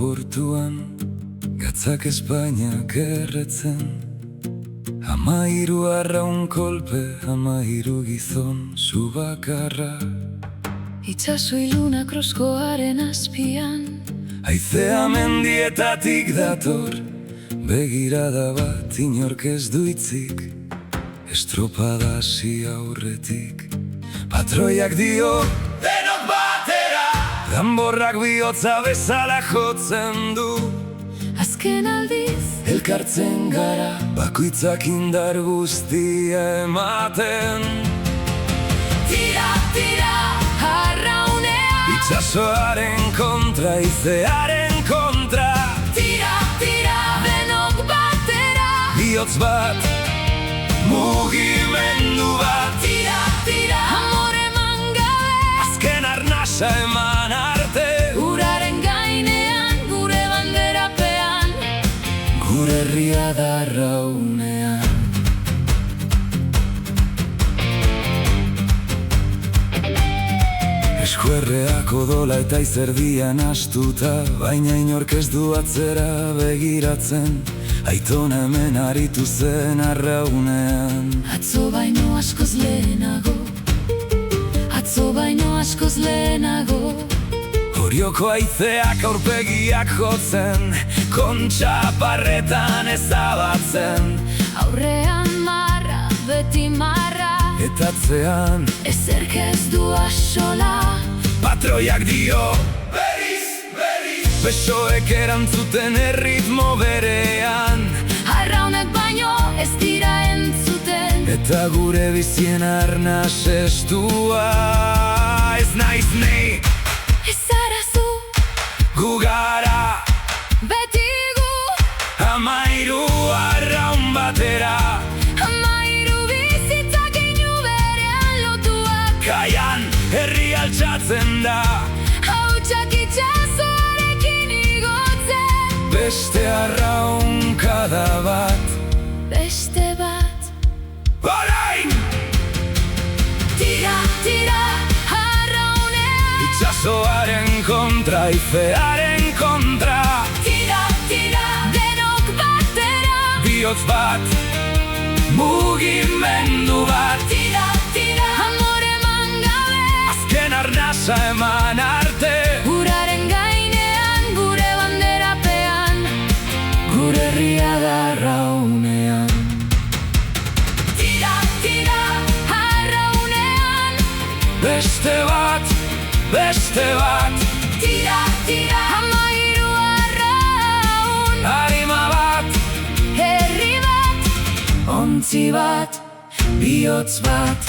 portuan, gatzak Espainiak erretzen. 13 arraun kolpe, 13 gizon zubakarra. Itxaso iluna kroskoaren azpian, Haizea mendietatik dator, begirada bat inork ez du hitzik, estropada hasi aurretik. Patroiak dio, denok batera, danborrak bihotza bezala jotzen du. azken aldiz Elkartzen gara, bakoitzak indar guztia ematen. Tira, tira, arraunean, Itxasoaren kontra, izearen kontra, tira, tira, denok batera. bihotz bat, mugimendu bat. Tira, tira, amore eman gabe, Azken arnasa eman arte, uraren gainean, gure banderapean. gure herria da arraunean. Eskuerreak odola eta izerdian astuta, baina inork ez du atzera begiratzen. Aitona hemen aritu zen arraunean. Atzo baino askoz lehenago, atzo baino askoz lehenago. Orioko haizeak aurpegiak jotzen, kontxa parretan ezabatzen. Aurrean marra, beti marra, Eta atzean, ezerk ez du asola. patroiak dio, berriz, berriz, besoek erantzuten erritmo berean. Arraunak baino ez dira entzuten. Eta gure bizien arnas estua, ez naiz nei, Ez zara zu, gu gara, beti gu. 13 arraun batera. Amairu bizitzak inu berean lotuak. Kaian herri altxatzen da, Hautsak itxasoarekin igotzen. beste arraunkada bat. Beste bat. Orain! Tira, tira, arraunean. Itxasoaren kontra, izearen kontra, Tira, tira, denok batera. bihotz bat, mugimendu bat. Tira, tira, amore eman gabe, Azken arnasa eman arte, uraren gainean, gure banderapean. gure herria da arraunean. Tira, tira, arraunean. Beste bat, beste bat, Tira, tira, amairu arraun. harima bat, Herri bat, ontzi bat, bihotz bat.